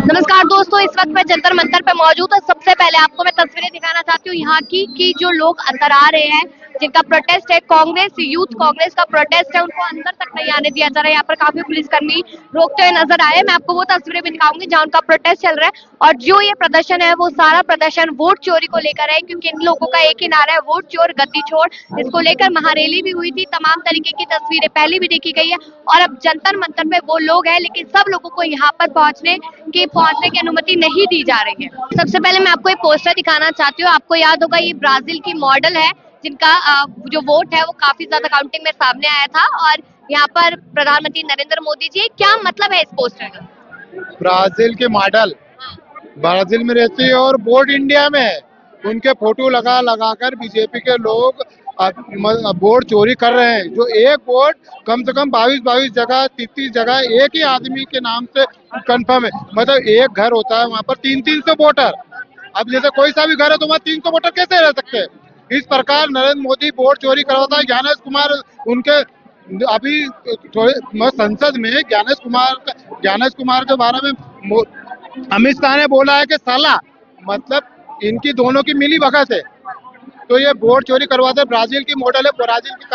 नमस्कार दोस्तों, इस वक्त मैं जंतर मंतर पे मौजूद हूँ। सबसे पहले आपको मैं तस्वीरें दिखाना चाहती हूँ यहाँ की कि जो लोग अंदर आ रहे हैं, जिनका प्रोटेस्ट है, कांग्रेस यूथ कांग्रेस का प्रोटेस्ट है, उनको अंदर तक नहीं आने दिया जा रहा है। यहाँ पर काफी पुलिसकर्मी रोकते हुए नजर आए। मैं आपको वो तस्वीरें भी दिखाऊंगी जहाँ उनका प्रोटेस्ट चल रहा है। और जो ये प्रदर्शन है वो सारा प्रदर्शन वोट चोरी को लेकर है, क्योंकि इन लोगों का एक ही नारा है, वोट चोर गद्दी छोड़। इसको लेकर महारैली भी हुई थी, तमाम तरीके की तस्वीरें पहले भी देखी गई है। और अब जंतर मंतर पे वो लोग हैं, लेकिन सब लोगों को यहाँ पर पहुंचने की अनुमति नहीं दी जा रही है। सबसे पहले मैं आपको एक पोस्टर दिखाना चाहती हूँ। आपको याद होगा ये ब्राजील की मॉडल है, जिनका जो वोट है वो काफी ज्यादा काउंटिंग में सामने आया था। और यहाँ पर प्रधानमंत्री नरेंद्र मोदी जी, क्या मतलब है इस पोस्टर का? ब्राजील की मॉडल ब्राजील में रहती है और वोट इंडिया में है। उनके फोटो लगा लगा कर बीजेपी के लोग वोट चोरी कर रहे हैं। जो एक वोट कम से कम 22 जगह 33 जगह एक ही आदमी के नाम से कंफर्म है। मतलब एक घर होता है, वहाँ पर 300 वोटर। अब जैसे कोई सा भी घर है तो वहाँ 300 वोटर कैसे रह सकते हैं? इस प्रकार नरेंद्र मोदी वोट चोरी करवाता है। उनके अभी थोड़े संसद में ज्ञानेश कुमार के बारे में अमित शाह ने बोला है कि साला, मतलब इनकी दोनों की मिली भगत है। तो ये वोट चोरी करवाते हैं। ब्राजील की मॉडल है, ब्राजील के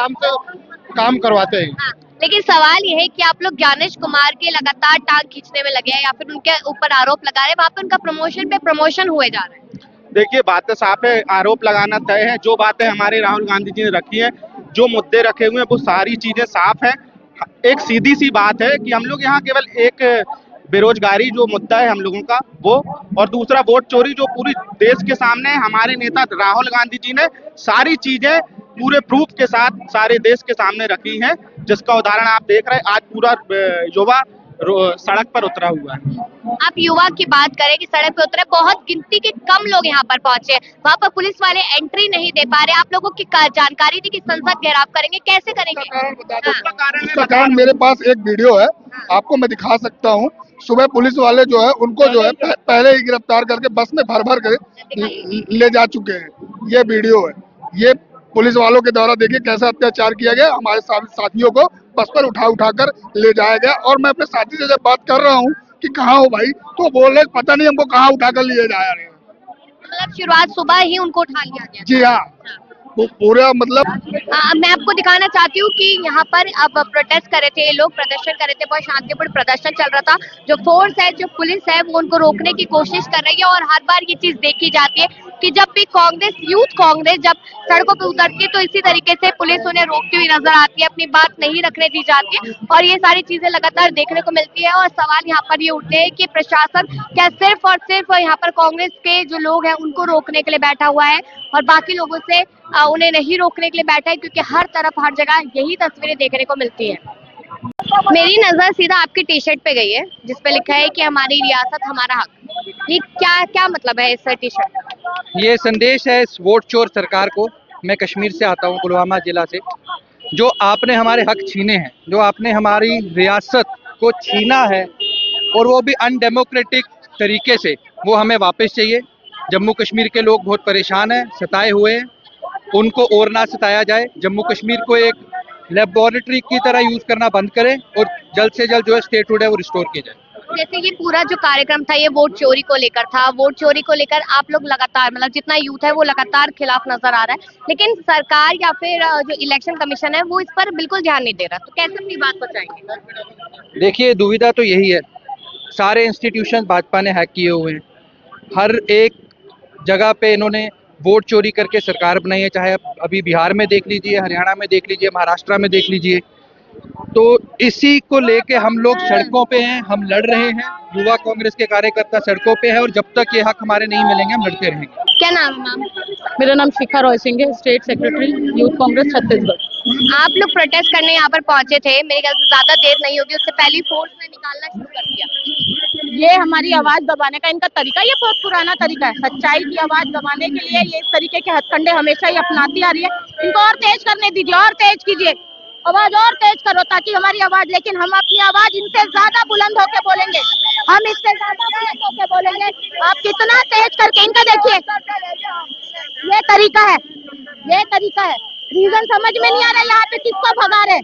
काम करवाते हैं। हाँ, लेकिन सवाल ये है कि आप लोग ज्ञानेश कुमार के लगातार टांग खींचने में लगे हैं या फिर उनके ऊपर आरोप लगा रहे हैं। वहाँ पे उनका प्रमोशन पे प्रमोशन हुए जा रहा है। देखिए, बातें साफ है, आरोप लगाना तय है। जो बातें हमारे राहुल गांधी जी ने रखी है, जो मुद्दे रखे हुए हैं, वो सारी चीजें साफ है। एक सीधी सी बात है कि हम लोग यहाँ केवल एक बेरोजगारी जो मुद्दा है हम लोगों का वो, और दूसरा वोट चोरी जो पूरी देश के सामने हमारे नेता राहुल गांधी जी ने सारी चीजें पूरे प्रूफ के साथ सारे देश के सामने रखी हैं, जिसका उदाहरण आप देख रहे हैं। आज पूरा युवा सड़क पर उतरा हुआ है। आप युवा की बात करें कि सड़क पे उतरे, बहुत गिनती के कम लोग यहाँ पर पहुंचे। वहाँ पर पुलिस वाले एंट्री नहीं दे पा रहे। आप लोगों की जानकारी थी कि संसद घेराव करेंगे, कैसे करेंगे? इसका कारण मेरे पास एक वीडियो है, आपको मैं दिखा सकता हूँ। सुबह पुलिस वाले जो है उनको जो है पहले ही गिरफ्तार करके बस में भर भर कर ले जा चुके हैं। ये वीडियो है, ये पुलिस वालों के द्वारा देखिए कैसा अत्याचार किया गया। हमारे साथियों को बस पर उठा कर ले जाया गया। और मैं अपने साथी से जब बात कर रहा हूँ कि कहाँ हो भाई, तो बोल रहे पता नहीं हमको कहाँ उठा कर लिए जा रहे हैं। मतलब शुरुआत सुबह ही उनको उठा लिया गया? जी हाँ, पूरा मतलब मैं आपको दिखाना चाहती हूँ कि यहाँ पर अब प्रोटेस्ट कर रहे थे लोग, प्रदर्शन कर रहे थे, बहुत शांतिपूर्ण प्रदर्शन चल रहा था। जो फोर्स है, जो पुलिस है, वो उनको रोकने की कोशिश कर रही है। और हर बार ये चीज देखी जाती है कि जब भी कांग्रेस यूथ कांग्रेस जब सड़कों पर उतरती है तो इसी तरीके से पुलिस उन्हें रोकती हुई नजर आती है, अपनी बात नहीं रखने दी जाती है। और ये सारी चीजें लगातार देखने को मिलती है। और सवाल यहाँ पर ये उठते हैं कि प्रशासन क्या सिर्फ और सिर्फ यहाँ पर कांग्रेस के जो लोग हैं उनको रोकने के लिए बैठा हुआ है और बाकी लोगों से उन्हें नहीं रोकने के लिए बैठा है, क्योंकि हर तरफ हर जगह यही तस्वीरें देखने को मिलती है। मेरी नजर सीधा आपकी टी शर्ट पे गई है, जिसपे लिखा है कि हमारी रियासत हमारा हक। ये क्या मतलब है इस टी शर्ट का? ये संदेश है इस वोट चोर सरकार को। मैं कश्मीर से आता हूँ, पुलवामा जिला से। जो आपने हमारे हक छीने हैं, जो आपने हमारी रियासत को छीना है, और वो भी अनडेमोक्रेटिक तरीके से, वो हमें वापस चाहिए। जम्मू कश्मीर के लोग बहुत परेशान हैं, सताए हुए हैं। उनको और ना सताया जाए। जम्मू कश्मीर को एक लेबोरेटरी की तरह यूज करना बंद करें और जल्द से जल्द जो है स्टेटहुड है वो रिस्टोर किया जाए। जैसे ये पूरा जो कार्यक्रम था ये वोट चोरी को लेकर था। वोट चोरी को लेकर आप लोग लगातार, मतलब जितना यूथ है वो लगातार खिलाफ नजर आ रहा है, लेकिन सरकार या फिर जो इलेक्शन कमीशन है वो इस पर बिल्कुल ध्यान नहीं दे रहा। तो कैसे अपनी बात पहुंचाएंगे? देखिए, दुविधा तो यही है। सारे इंस्टीट्यूशन भाजपा ने हैक किए हुए हैं। हर एक जगह पे इन्होंने वोट चोरी करके सरकार बनाई है। चाहे अभी बिहार में देख लीजिए, हरियाणा में देख लीजिए, महाराष्ट्र में देख लीजिए। तो इसी को लेके हम लोग सड़कों पे हैं, हम लड़ रहे हैं। युवा कांग्रेस के कार्यकर्ता सड़कों पे हैं और जब तक ये हक हमारे नहीं मिलेंगे हम लड़ते रहेंगे। क्या नाम है? मेरा नाम शिखा रॉय सिंह है, state secretary youth Congress Chhattisgarh. आप लोग प्रोटेस्ट करने यहाँ पर पहुंचे थे, मेरे ख्याल से ज्यादा देर नहीं होगी, उससे पहले फोर्स ने निकालना शुरू कर दिया। ये हमारी आवाज दबाने का इनका तरीका, ये बहुत पुराना तरीका है। सच्चाई की आवाज दबाने के लिए ये इस तरीके के हथकंडे हमेशा ही अपनाती आ रही है। इनको और तेज करने दीजिए, और तेज कीजिए, आवाज और तेज करो ताकि हमारी आवाज, लेकिन हम अपनी आवाज इनसे ज्यादा बुलंद होके बोलेंगे, हम इससे ज्यादा बुलंद होके बोलेंगे। आप कितना तेज करके इनका देखिए, ये तरीका है, ये तरीका है। रीजन समझ में नहीं आ रहा है यहाँ पे किसको भगा रहे।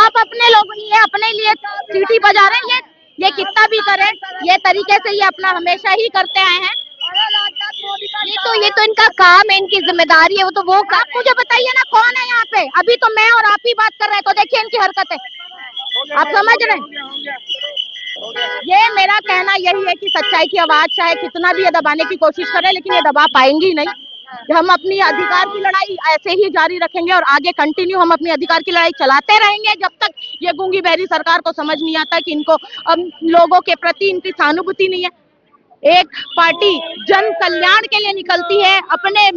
आप अपने लोगों लिए, अपने लिए सीटी बजा रहे हैं। ये कितना भी करें, ये तरीके से ये अपना हमेशा ही करते आए हैं। ये तो इनका काम है, इनकी जिम्मेदारी है, वो आप मुझे बताइए ना कौन है यहाँ पे? अभी तो मैं और आप ही बात कर रहे हैं, तो देखिए इनकी हरकतें, आप समझ रहे हैं? ये मेरा कहना यही है कि सच्चाई की आवाज चाहे कितना भी ये दबाने की कोशिश करें, लेकिन ये दबा पाएंगी ही नहीं। हम अपनी अधिकार की लड़ाई ऐसे ही जारी रखेंगे और आगे कंटिन्यू हम अपनी अधिकार की लड़ाई चलाते रहेंगे जब तक ये गूंगी बहरी सरकार को समझ नहीं आता कि इनको लोगों के प्रति इनकी सहानुभूति नहीं है। एक पार्टी जन कल्याण के लिए निकलती है, अपने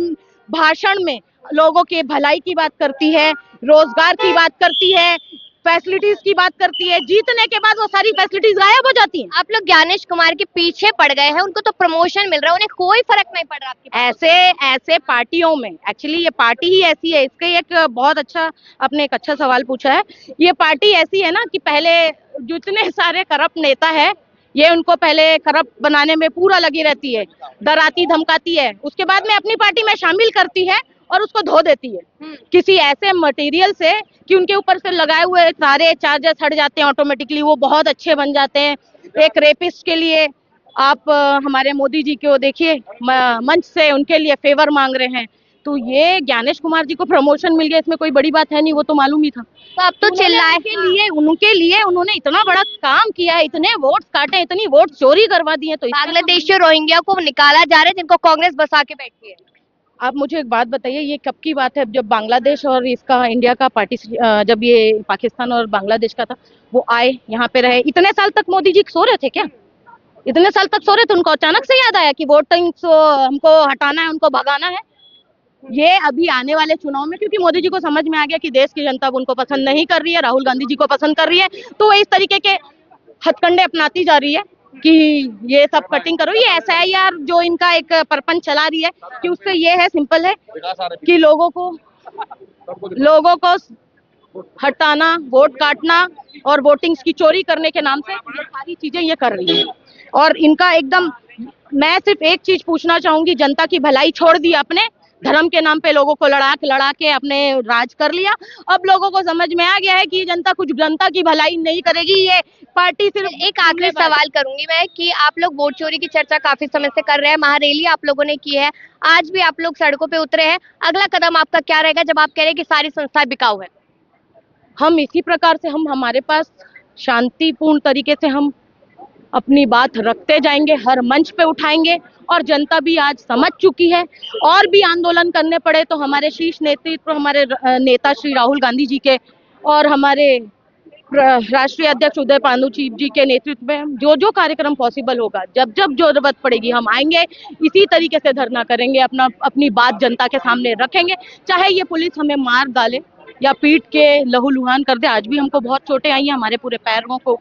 भाषण में लोगों के भलाई की बात करती है, रोजगार की बात करती है, फैसिलिटीज की बात करती है, जीतने के बाद वो सारी फैसिलिटीज गायब हो जाती हैं। आप लोग ज्ञानेश कुमार के पीछे पड़ गए हैं, उनको तो प्रमोशन मिल रहा है, उन्हें कोई फर्क नहीं पड़ रहा आपके ऐसे पार्टियों में, एक्चुअली ये पार्टी ही ऐसी है। इसके एक बहुत अच्छा, आपने एक अच्छा सवाल पूछा है। ये पार्टी ऐसी है ना कि पहले जितने सारे करप्ट नेता है, ये उनको पहले करप्ट बनाने में पूरा लगी रहती है, डराती धमकाती है, उसके बाद में अपनी पार्टी में शामिल करती है और उसको धो देती है किसी ऐसे मटेरियल से कि उनके ऊपर से लगाए हुए सारे चार्जेस हट जाते हैं ऑटोमेटिकली, वो बहुत अच्छे बन जाते हैं। एक रेपिस्ट के लिए आप हमारे मोदी जी को देखिए, मंच से उनके लिए फेवर मांग रहे हैं। तो ये ज्ञानेश कुमार जी को प्रमोशन मिल गया, इसमें कोई बड़ी बात है नहीं, वो तो मालूम ही था। तो अब तो चिल्लाए उनके लिए उन्होंने इतना बड़ा काम किया है, इतने वोट काटे, इतनी वोट चोरी करवा दी है। तो बांग्लादेशी रोहिंग्या को निकाला जा रहा है, जिनको कांग्रेस बसा के बैठी है। आप मुझे एक बात बताइए, ये कब की बात है? जब बांग्लादेश और इसका इंडिया का पार्टी, जब ये पाकिस्तान और बांग्लादेश का था, वो आए यहाँ पे रहे। इतने साल तक मोदी जी सो रहे थे क्या? इतने साल तक सो रहे थे? उनको अचानक से याद आया कि वोटिंग हमको हटाना है, उनको भगाना है। ये अभी आने वाले चुनाव में, क्योंकि मोदी जी को समझ में आ गया कि देश की जनता उनको पसंद नहीं कर रही है, राहुल गांधी जी को पसंद कर रही है, तो वो इस तरीके के हथकंडे अपनाती जा रही है कि ये सब कटिंग करो। ये SIR जो इनका एक परपंच चला रही है कि उससे ये है, सिंपल है कि लोगों को हटाना, वोट काटना और वोटिंग्स की चोरी करने के नाम से ये सारी चीजें ये कर रही है। और इनका एकदम, मैं सिर्फ एक चीज पूछना चाहूंगी, जनता की भलाई छोड़ दी आपने, धर्म के नाम पे लोगों को लड़ा के आपने राज कर लिया। अब लोगों को समझ में आ गया है कि जनता की भलाई नहीं करेगी, ये पार्टी सिर्फ। एक आखिरी सवाल करूंगी मैं कि आप लोग वोट चोरी की चर्चा काफी समय से कर रहे हैं, महारैली आप लोगों ने की है, आज भी आप लोग सड़कों पे उतरे हैं, अगला कदम आपका क्या रहेगा जब आप कह रहे हैं कि सारी संस्था बिकाऊ है? हम इसी प्रकार से, हमारे पास शांतिपूर्ण तरीके से हम अपनी बात रखते जाएंगे, हर मंच पे उठाएंगे, और जनता भी आज समझ चुकी है। और भी आंदोलन करने पड़े तो हमारे शीर्ष नेतृत्व, हमारे नेता श्री राहुल गांधी जी के और हमारे राष्ट्रीय अध्यक्ष उदय पांडु जी के नेतृत्व में जो कार्यक्रम पॉसिबल होगा, जब जरूरत पड़ेगी हम आएंगे, इसी तरीके से धरना करेंगे, अपनी बात जनता के सामने रखेंगे। चाहे ये पुलिस हमें मार डाले या पीट के लहूलुहान कर दे। आज भी हमको बहुत चोटें आई हैं, हमारे पूरे पैरों को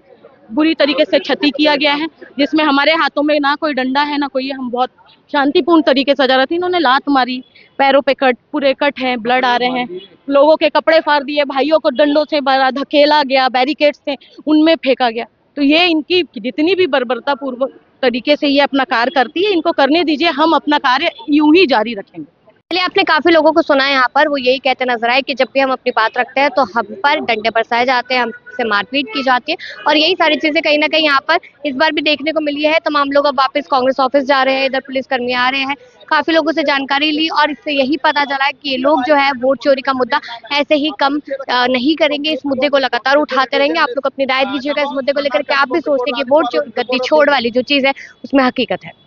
बुरी तरीके से क्षति किया गया है, जिसमें हमारे हाथों में ना कोई डंडा है ना कोई, हम बहुत शांतिपूर्ण तरीके से जा रहे थे। इन्होंने लात मारी, पैरों पे पूरे कट हैं, ब्लड आ रहे हैं, लोगों के कपड़े फाड़ दिए, भाइयों को डंडों से धकेला गया, बैरिकेड से उनमें फेंका गया। तो ये इनकी जितनी भी बर्बरता पूर्वक तरीके से ये अपना कार्य करती है, इनको करने दीजिए, हम अपना कार्य यूं ही जारी रखेंगे। चलिए, आपने काफी लोगों को सुना है यहाँ पर, वो यही कहते नजर आए कि जब भी हम अपनी बात रखते हैं तो हम पर डंडे बरसाए जाते हैं, हमसे मारपीट की जाती है, और यही सारी चीजें कहीं ना कहीं यहाँ पर इस बार भी देखने को मिली है। तमाम लोग अब वापस कांग्रेस ऑफिस जा रहे हैं, इधर पुलिसकर्मी आ रहे हैं, काफी लोगों से जानकारी ली और इससे यही पता चला है कि ये लोग जो है वोट चोरी का मुद्दा ऐसे ही कम नहीं करेंगे, इस मुद्दे को लगातार उठाते रहेंगे। आप लोग अपनी राय दीजिएगा इस मुद्दे को लेकर के, आप भी सोचते हैं कि वोट चोरी गद्दी छोड़ वाली जो चीज है उसमें हकीकत है।